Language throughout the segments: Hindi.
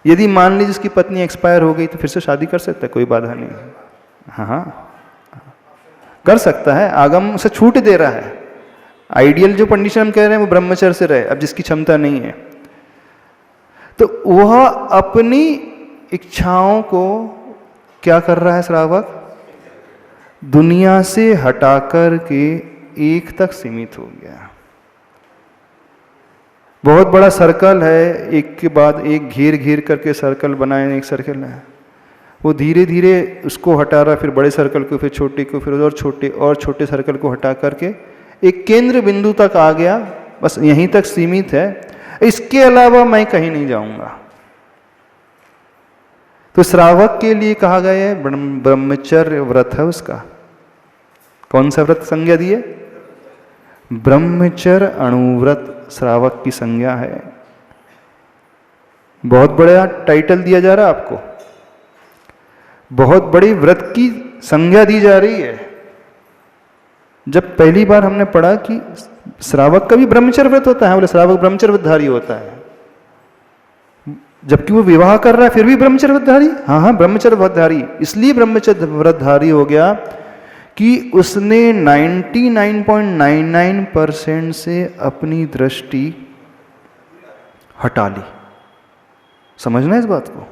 यदि मान लीजिए उसकी पत्नी एक्सपायर हो गई तो फिर से शादी कर सकता है, कोई बाधा नहीं। हाँ हाँ कर सकता है, आगम उसे छूट दे रहा है। आइडियल जो कंडीशन हम कह रहे हैं वो ब्रह्मचर्य से रहे, अब जिसकी क्षमता नहीं है तो वह अपनी इच्छाओं को क्या कर रहा है श्रावक, दुनिया से हटाकर के एक तक सीमित हो गया। बहुत बड़ा सर्कल है, एक के बाद एक घेर घेर करके सर्कल बनाए, एक सर्कल है, वो धीरे धीरे उसको हटा रहा, फिर बड़े सर्कल को, फिर छोटे को, फिर और छोटे सर्कल को हटा करके एक केंद्र बिंदु तक आ गया, बस यहीं तक सीमित है, इसके अलावा मैं कहीं नहीं जाऊंगा। तो श्रावक के लिए कहा गया है ब्रह्मचर्य व्रत है उसका। कौन सा व्रत संज्ञा दी है? ब्रह्मचर्य अणुव्रत श्रावक की संज्ञा है। बहुत बड़ा टाइटल दिया जा रहा है आपको, बहुत बड़ी व्रत की संज्ञा दी जा रही है। जब पहली बार हमने पढ़ा कि श्रावक का भी ब्रह्मचर्य व्रत होता है, बोले श्रावक ब्रह्मचर्य व्रतधारी होता है, जबकि वो विवाह कर रहा है फिर भी ब्रह्मचर्य व्रतधारी। हाँ हाँ ब्रह्मचर्य व्रतधारी, इसलिए ब्रह्मचर्य व्रतधारी हो गया कि उसने 99.99% से अपनी दृष्टि हटा ली। समझना इस बात को।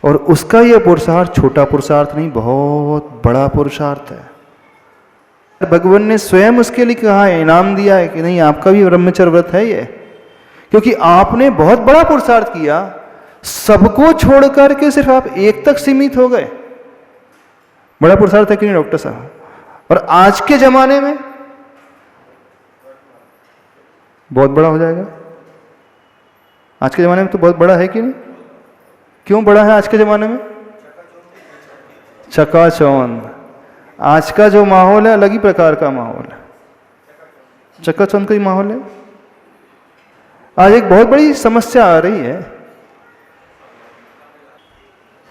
और उसका यह पुरुषार्थ छोटा पुरुषार्थ नहीं, बहुत बड़ा पुरुषार्थ है। भगवान ने स्वयं उसके लिए कहा है, इनाम दिया है कि नहीं आपका भी ब्रह्मचर्य व्रत है ये, क्योंकि आपने बहुत बड़ा पुरुषार्थ किया, सबको छोड़ करके सिर्फ आप एक तक सीमित हो गए। बड़ा पुरुषार्थ है कि नहीं डॉक्टर साहब? और आज के जमाने में बहुत बड़ा हो जाएगा। आज के जमाने में तो बहुत बड़ा है कि नहीं? क्यों बड़ा है आज के जमाने में? चकाचौंध। आज का जो माहौल है अलग ही प्रकार का माहौल है, चकाचौंध का ही माहौल है। आज एक बहुत बड़ी समस्या आ रही है,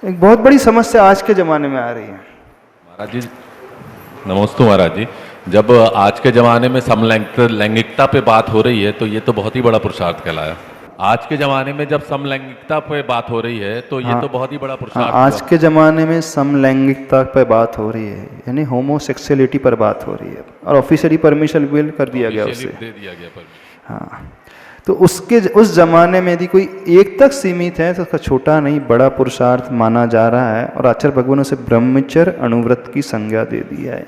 एक बहुत बड़ी समस्या आज के जमाने में आ रही है। महाराज जी नमस्ते। महाराज जी, जब आज के ज़माने में समलैंगिकता पे बात हो रही है तो ये तो बहुत ही बड़ा पुरुषार्थ कहलाया। आज के ज़माने में जब समलैंगिकता पे बात हो रही है तो ये तो बहुत ही बड़ा पुरुषार्थ। आज के ज़माने में समलैंगिकता पर बात हो रही है, यानी होमोसेक्सुअलिटी पर बात हो रही है, और ऑफिशियली परमिशन भी कर दिया गया उसे, दे दिया गया परमिशन। हाँ, तो उस जमाने में यदि कोई एक तक सीमित है तो उसका छोटा नहीं बड़ा पुरुषार्थ माना जा रहा है, और आचार्य भगवान ने उसे ब्रह्मचर्य अणुव्रत की संज्ञा दे दी है।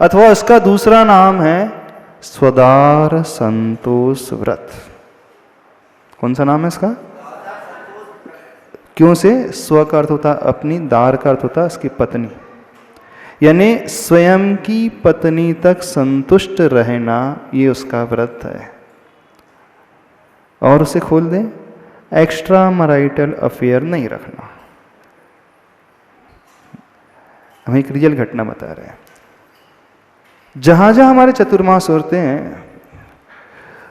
अथवा उसका दूसरा नाम है स्वदार संतोष व्रत। कौन सा नाम है इसका? क्यों से? स्व का अर्थ होता अपनी, दार का अर्थ होता उसकी पत्नी, यानी स्वयं की पत्नी तक संतुष्ट रहना, ये उसका व्रत है। और उसे खोल दें, एक्स्ट्रा मैरिटल अफेयर नहीं रखना। हम एक रियल घटना बता रहे हैं। जहां जहां हमारे चतुर्मास होते हैं,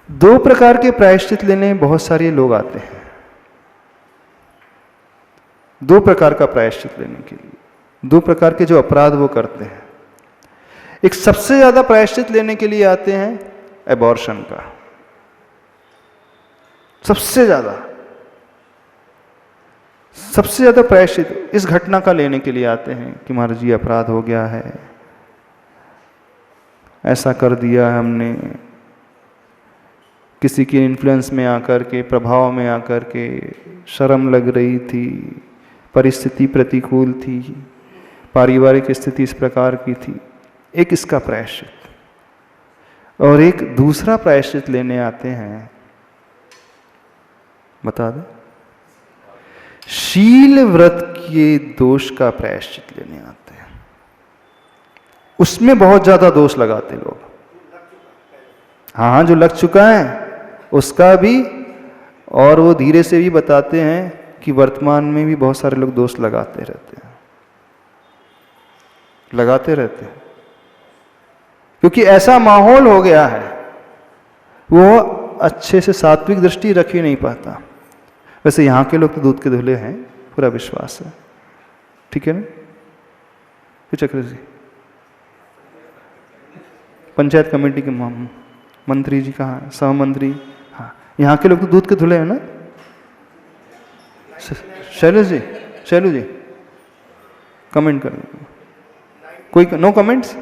दो प्रकार के प्रायश्चित लेने बहुत सारे लोग आते हैं। दो प्रकार का प्रायश्चित लेने के लिए, दो प्रकार के जो अपराध वो करते हैं। एक सबसे ज्यादा प्रायश्चित लेने के लिए आते हैं एबॉर्शन का, सबसे ज्यादा प्रायश्चित इस घटना का लेने के लिए आते हैं कि महाराज जी अपराध हो गया है, ऐसा कर दिया है हमने, किसी के इन्फ्लुएंस में आकर के, प्रभाव में आकर के, शर्म लग रही थी, परिस्थिति प्रतिकूल थी, पारिवारिक स्थिति इस प्रकार की थी। एक इसका प्रायश्चित, और एक दूसरा प्रायश्चित लेने आते हैं, बता दें, शील व्रत के दोष का प्रायश्चित लेने आते हैं। उसमें बहुत ज्यादा दोष लगाते लोग। हाँ, जो लग चुका है उसका भी, और वो धीरे से भी बताते हैं कि वर्तमान में भी बहुत सारे लोग दोष लगाते रहते हैं, क्योंकि ऐसा माहौल हो गया है, वो अच्छे से सात्विक दृष्टि रख ही नहीं पाता। वैसे यहाँ के लोग तो दूध के धुले हैं, पूरा विश्वास है, ठीक है ना? चक्र जी पंचायत कमेटी के मंत्री जी कहाँ? सह मंत्री। हाँ, यहाँ के लोग तो दूध के धुले हैं ना, शैलू जी कमेंट कर, कोई नो कमेंट्स?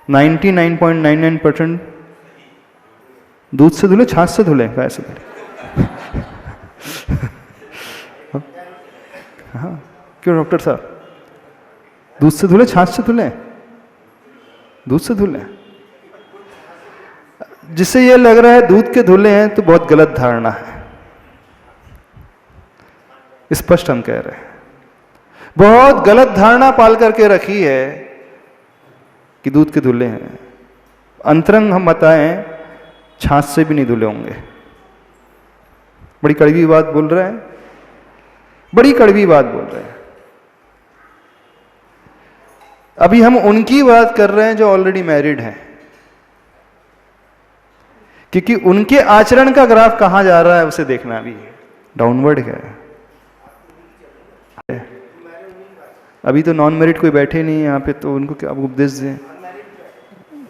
99.99% दूध से धुले, छाछ से धुले, कैसे धुले? हाँ, क्यों डॉक्टर साहब? दूध से धुले, छाछ से धुले? दूध से धुले। जिससे ये लग रहा है दूध के धुले हैं तो बहुत गलत धारणा है। स्पष्ट हम कह रहे हैं, बहुत गलत धारणा पाल करके रखी है कि दूध के धुले हैं। अंतरंग हम बताएं, छाछ से भी नहीं धुले होंगे। बड़ी कड़वी बात बोल रहे हैं, बड़ी कड़वी बात बोल रहे हैं। अभी हम उनकी बात कर रहे हैं जो ऑलरेडी मैरिड हैं, क्योंकि उनके आचरण का ग्राफ कहां जा रहा है उसे देखना भी डाउनवर्ड है। अभी तो नॉन मैरिड कोई बैठे नहीं यहाँ पे, तो उनको क्या उपदेश दें?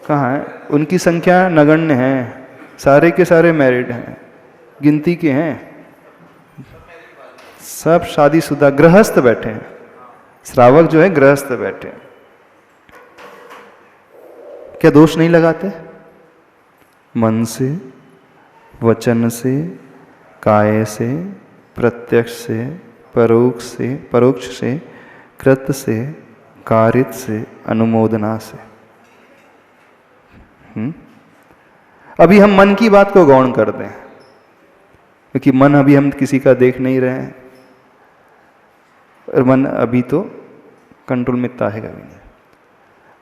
कहाँ है? उनकी संख्या नगण्य है, सारे के सारे मैरिड हैं, गिनती के हैं, सब शादीशुदा गृहस्थ बैठे हैं। श्रावक जो है गृहस्थ बैठे हैं। क्या दोष नहीं लगाते? मन से, वचन से, काय से, प्रत्यक्ष से, परोक्ष से, कृत से, कारित से, अनुमोदना से। अभी हम मन की बात को गौण कर दें, क्योंकि मन अभी हम किसी का देख नहीं रहे हैं, और मन अभी तो कंट्रोल में आएगा भी नहीं।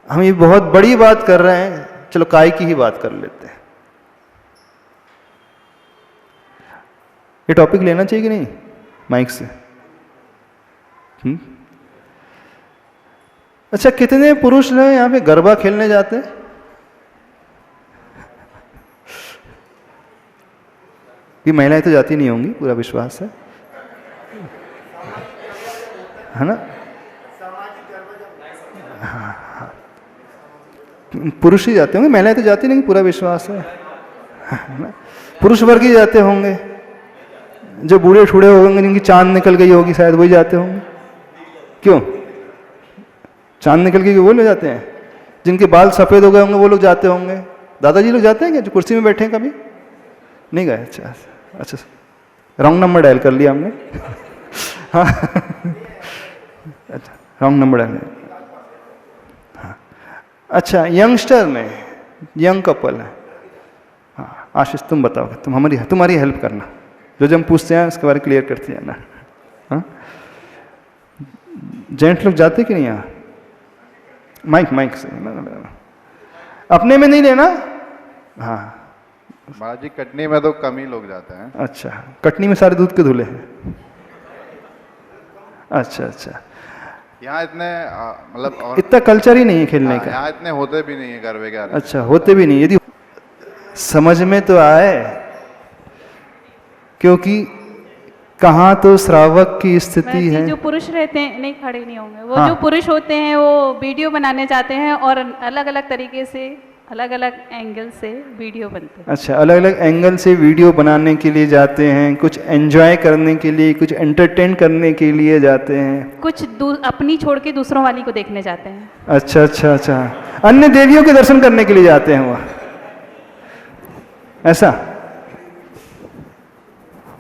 हम ये बहुत बड़ी बात कर रहे हैं, चलो काय की ही बात कर लेते हैं। ये टॉपिक लेना चाहिए कि नहीं माइक से? अच्छा, कितने पुरुष हैं यहाँ पे गरबा खेलने जाते हैं? ये महिलाएं तो जाती नहीं होंगी, पूरा विश्वास है ना? हाँ, पुरुष ही जाते होंगे, महिलाएं तो जाती नहीं, पूरा विश्वास है ना? पुरुष वर्ग ही जाते होंगे, जो बूढ़े ठूढ़े होंगे, जिनकी चांद निकल गई होगी शायद, वही जाते होंगे। क्यों? चांद निकल गई वो लोग जाते हैं। जिनके बाल सफ़ेद हो गए होंगे वो लोग जाते होंगे। दादाजी लोग जाते हैं क्या, जो कुर्सी में बैठे हैं? कभी नहीं गए? अच्छा, रॉन्ग नंबर डायल कर लिया हमने। हाँ, अच्छा, रॉन्ग नंबर डायल। हाँ, अच्छा, यंगस्टर में, यंग कपल है। हाँ, आशीष तुम बताओगे, तुम्हारी हेल्प करना, जो हम पूछते हैं उसके बारे में क्लियर करते जाना। हाँ, जेंट्स लोग जाते कि नहीं? यहाँ माइक से अपने में नहीं लेना। हाँ बाजी, कटनी में तो कम ही लोग जाते हैं। अच्छा, कटनी में सारे दूध के धुले हैं। अच्छा, यहाँ इतने मतलब इतना कल्चर ही नहीं है खेलने का। यहाँ इतने होते भी नहीं है गरबे के। अच्छा, होते भी नहीं। यदि समझ में तो आए, क्योंकि कहाँ तो श्रावक की स्थिति है। जो पुरुष रहते हैं, नहीं खड़े नहीं होंगे वो। हाँ। जो पुरुष होते हैं वो वीडियो बनाने जाते हैं और अलग अलग तरीके से, अलग अलग एंगल से वीडियो बनते हैं। अच्छा, अलग अलग एंगल से वीडियो बनाने के लिए जाते हैं, कुछ एंजॉय करने के लिए, कुछ एंटरटेन करने के लिए जाते हैं, कुछ अपनी छोड़ के दूसरों वाली को देखने जाते हैं। अच्छा, अन्य देवियों के दर्शन करने के लिए जाते हैं वह।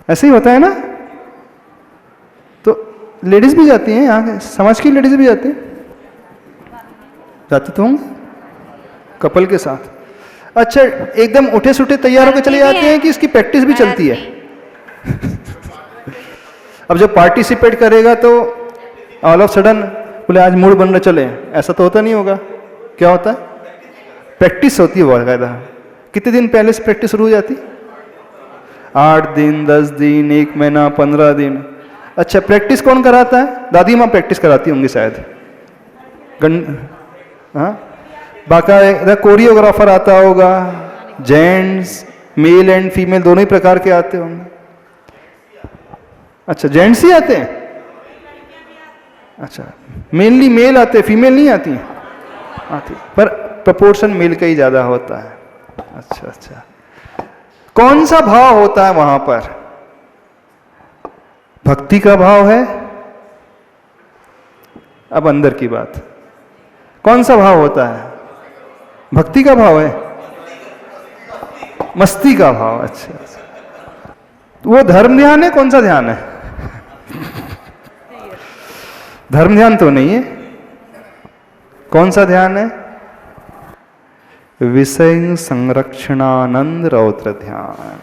ऐसे ही होता है ना? तो लेडीज भी जाती हैं, यहाँ समाज की लेडीज भी जाती हैं, जाती तो होंगे कपल के साथ। अच्छा, एकदम उठे सुठे तैयार होकर चले जाते हैं कि इसकी प्रैक्टिस भी चलती है? अब जब पार्टिसिपेट करेगा तो ऑल ऑफ सडन बोले आज मूड बन रहा, चले, ऐसा तो होता नहीं होगा। क्या होता है? प्रैक्टिस होती है बाकायदा। कितने दिन पहले से प्रैक्टिस शुरू हो जाती? 8 दिन, 10 दिन, 1 महीना, 15 दिन। अच्छा, प्रैक्टिस कौन कराता है? दादी माँ प्रैक्टिस कराती होंगी शायद। हाँ, बाकायदा कोरियोग्राफर आता होगा, जेंट्स, मेल एंड फीमेल दोनों ही प्रकार के आते होंगे। अच्छा, जेंट्स ही आते हैं? अच्छा, मेनली मेल आते, फीमेल नहीं आती हैं? आती, पर प्रपोर्शन मेल का ही ज़्यादा होता है। अच्छा, कौन सा भाव होता है वहाँ पर? भक्ति का भाव है। अब अंदर की बात, कौन सा भाव होता है? भक्ति का भाव है, मस्ती का भाव। अच्छा, वो धर्म ध्यान है, कौन सा ध्यान है? धर्म ध्यान तो नहीं है। कौन सा ध्यान है? विषय संरक्षणानंद रौद्र ध्यान।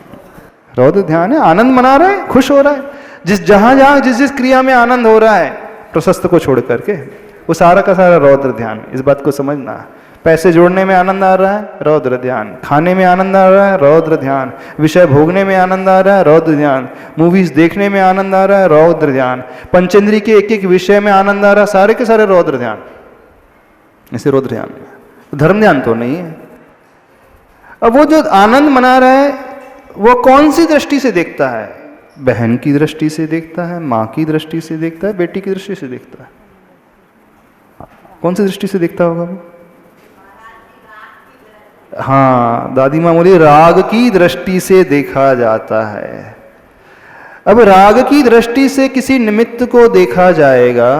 रौद्र ध्यान है, आनंद मना रहा है, खुश हो रहा है। जहां जहां जिस जिस क्रिया में आनंद हो रहा है, प्रशस्त को छोड़ करके, वो सारा का सारा रौद्र ध्यान। इस बात को समझना। पैसे जोड़ने में आनंद आ रहा है, रौद्र ध्यान। खाने में आनंद आ रहा है, रौद्र ध्यान। विषय भोगने में आनंद आ रहा है, रौद्र ध्यान। मूवीज देखने में आनंद आ रहा है, रौद्र ध्यान। पंचेंद्री के एक एक विषय में आनंद आ रहा है, सारे के सारे रौद्र ध्यान। ऐसे रौद्र ध्यान, धर्म ध्यान तो नहीं है। अब वो जो आनंद मना रहा है, वो कौन सी दृष्टि से देखता है? बहन की दृष्टि से देखता है, माँ की दृष्टि से देखता है, बेटी की दृष्टि से देखता है? कौन सी दृष्टि से देखता होगा वो? हाँ, दादी माँ बोली राग की दृष्टि से देखा जाता है। अब राग की दृष्टि से किसी निमित्त को देखा जाएगा,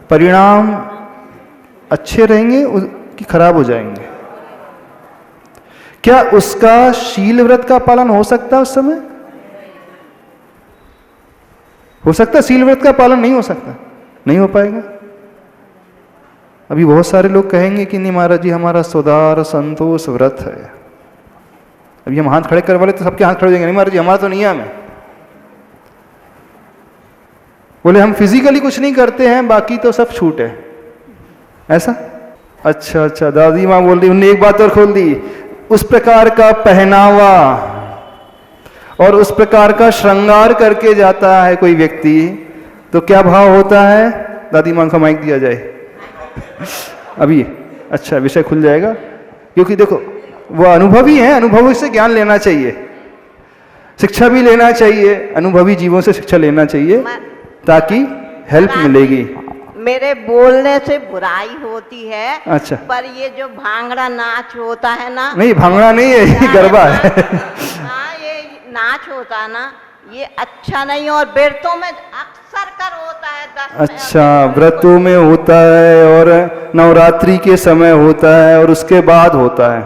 परिणाम अच्छे रहेंगे कि खराब हो जाएंगे? क्या उसका शील व्रत का पालन हो सकता है उस समय? हो सकता है शील व्रत का पालन नहीं हो सकता, नहीं हो पाएगा। अभी बहुत सारे लोग कहेंगे कि नहीं महाराज जी, हमारा सुधार संतोष व्रत है। अभी हम हाथ खड़े करवा ले तो सबके हाथ खड़े हो जाएंगे, नहीं महाराज जी हमारा तो नियम है। बोले हम फिजिकली कुछ नहीं करते हैं, बाकी तो सब छूट है, ऐसा? अच्छा अच्छा, दादी माँ बोल रही, उन्होंने एक बात और खोल दी। उस प्रकार का पहनावा और उस प्रकार का श्रृंगार करके जाता है कोई व्यक्ति, तो क्या भाव होता है? दादी माँ का माइक दिया जाए अभी। अच्छा, विषय खुल जाएगा, क्योंकि देखो वो अनुभवी है, अनुभवी से ज्ञान लेना चाहिए, शिक्षा भी लेना चाहिए, अनुभवी जीवों से शिक्षा लेना चाहिए, ताकि हेल्प मिलेगी। मेरे बोलने से बुराई होती है। अच्छा, पर ये जो भांगड़ा नाच होता है ना, नहीं भांगड़ा नहीं है, ये गरबा है। हाँ, ये नाच होता है ना, ये अच्छा नहीं। और व्रतों में अक्सर कर होता है 10 अच्छा, व्रतों में होता है और नवरात्रि के समय होता है और उसके बाद होता है।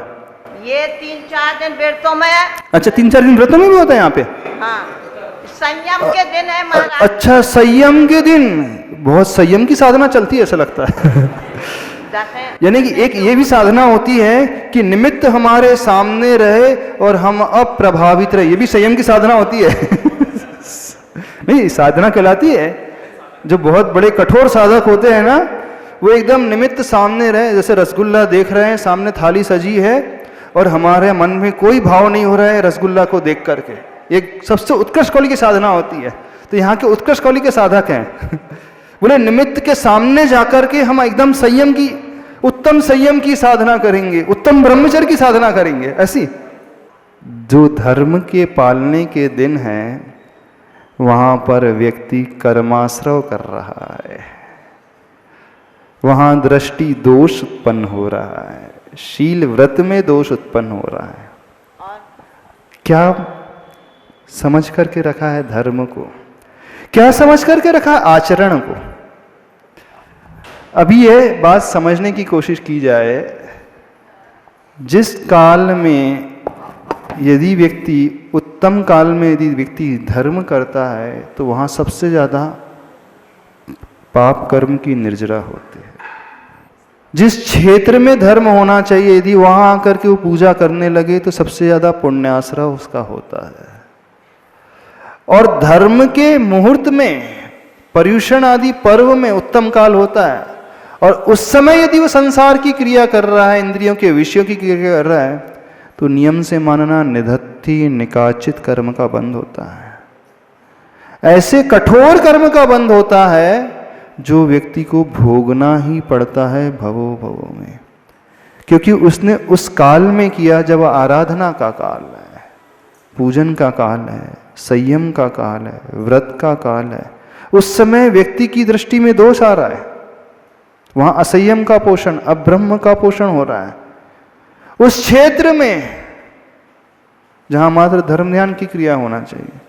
ये 3-4 दिन व्रतों में। अच्छा, 3-4 दिन व्रतों में भी होता है यहाँ पे? हाँ, संयम के दिन है महाराज। अच्छा, संयम के दिन बहुत संयम की साधना चलती है ऐसा लगता है। यानी कि एक ये भी साधना होती है कि निमित्त हमारे सामने रहे और हम अप्रभावित रहे, ये भी संयम की साधना होती है। नहीं, साधना कहलाती है। जो बहुत बड़े कठोर साधक होते हैं ना, वो एकदम निमित्त सामने रहे। जैसे रसगुल्ला देख रहे हैं, सामने थाली सजी है और हमारे मन में कोई भाव नहीं हो रहा है रसगुल्ला को देख करके, एक सबसे उत्कृष्ट कौली की साधना होती है। तो यहाँ के उत्कृष्ट कौली के साधक हैं। बोले निमित्त के सामने जाकर के हम एकदम संयम की, उत्तम संयम की साधना करेंगे, उत्तम ब्रह्मचर्य की साधना करेंगे। ऐसी जो धर्म के पालने के दिन हैं, वहां पर व्यक्ति कर्माश्रव कर रहा है, वहां दृष्टि दोष उत्पन्न हो रहा है, शील व्रत में दोष उत्पन्न हो रहा है। क्या समझ करके रखा है धर्म को? क्या समझ करके रखा है आचरण को? अभी ये बात समझने की कोशिश की जाए, जिस काल में यदि व्यक्ति, उत्तम काल में यदि व्यक्ति धर्म करता है, तो वहाँ सबसे ज़्यादा पाप कर्म की निर्जरा होती है। जिस क्षेत्र में धर्म होना चाहिए, यदि वहाँ आकर के वो पूजा करने लगे, तो सबसे ज़्यादा पुण्याश्रव उसका होता है। और धर्म के मुहूर्त में, पर्युषण आदि पर्व में उत्तम काल होता है, और उस समय यदि वो संसार की क्रिया कर रहा है, इंद्रियों के विषयों की क्रिया कर रहा है, तो नियम से मानना निधत्ति निकाचित कर्म का बंध होता है। ऐसे कठोर कर्म का बंध होता है जो व्यक्ति को भोगना ही पड़ता है भवो भवो में, क्योंकि उसने उस काल में किया जब आराधना का काल है, पूजन का काल है, संयम का काल है, व्रत का काल है। उस समय व्यक्ति की दृष्टि में दोष आ रहा है, वहां असंयम का पोषण, अब्रह्म का पोषण हो रहा है। उस क्षेत्र में जहां मात्र धर्म ध्यान की क्रिया होना चाहिए।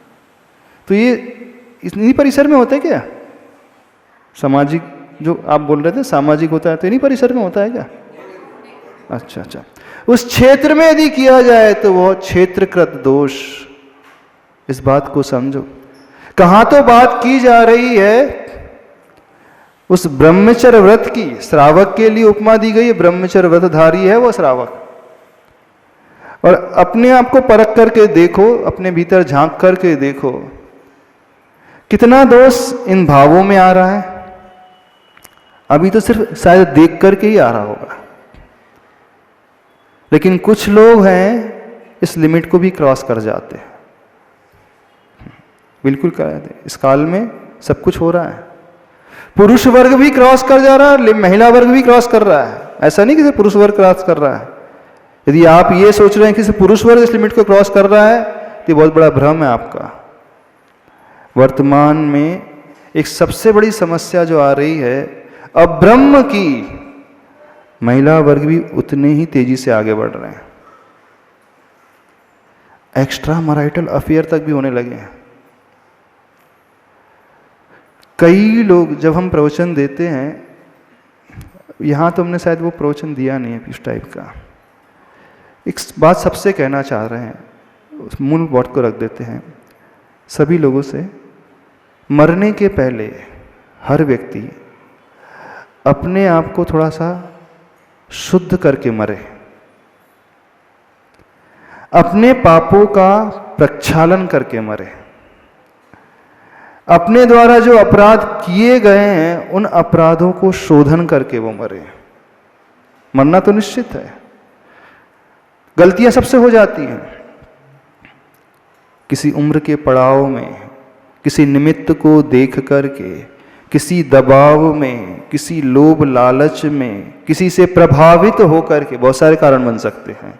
तो ये इन्हीं परिसर में होता है क्या? सामाजिक जो आप बोल रहे थे सामाजिक होता है, तो इन्हीं परिसर में होता है क्या? अच्छा अच्छा, उस क्षेत्र में यदि किया जाए तो वह क्षेत्रकृत दोष। इस बात को समझो। कहां तो बात की जा रही है उस ब्रह्मचर्य व्रत की, श्रावक के लिए उपमा दी गई है, ब्रह्मचर्य व्रतधारी है वो श्रावक। और अपने आप को परख करके देखो, अपने भीतर झांक करके देखो, कितना दोष इन भावों में आ रहा है। अभी तो सिर्फ शायद देख करके ही आ रहा होगा, लेकिन कुछ लोग हैं इस लिमिट को भी क्रॉस कर जाते हैं, बिल्कुल कर जाते। इस काल में सब कुछ हो रहा है, पुरुष वर्ग भी क्रॉस कर जा रहा है, महिला वर्ग भी क्रॉस कर रहा है। ऐसा नहीं कि सिर्फ पुरुष वर्ग क्रॉस कर रहा है। यदि आप ये सोच रहे हैं कि सिर्फ पुरुष वर्ग इस लिमिट को क्रॉस कर रहा है तो बहुत बड़ा भ्रम है आपका। वर्तमान में एक सबसे बड़ी समस्या जो आ रही है, अब ब्रह्म की महिला वर्ग भी उतने ही तेजी से आगे बढ़ रहे हैं, एक्स्ट्रा मैरिटल अफेयर तक भी होने लगे हैं। कई लोग, जब हम प्रवचन देते हैं, यहां तो हमने शायद वो प्रवचन दिया नहीं है इस टाइप का, एक बात सबसे कहना चाह रहे हैं, उस मूल बात को रख देते हैं सभी लोगों से। मरने के पहले हर व्यक्ति अपने आप को थोड़ा सा शुद्ध करके मरे, अपने पापों का प्रक्षालन करके मरे, अपने द्वारा जो अपराध किए गए हैं उन अपराधों को शोधन करके वो मरे। मरना तो निश्चित है, गलतियां सबसे हो जाती हैं, किसी उम्र के पड़ाव में, किसी निमित्त को देख करके, किसी दबाव में, किसी लोभ लालच में, किसी से प्रभावित होकर के, बहुत सारे कारण बन सकते हैं।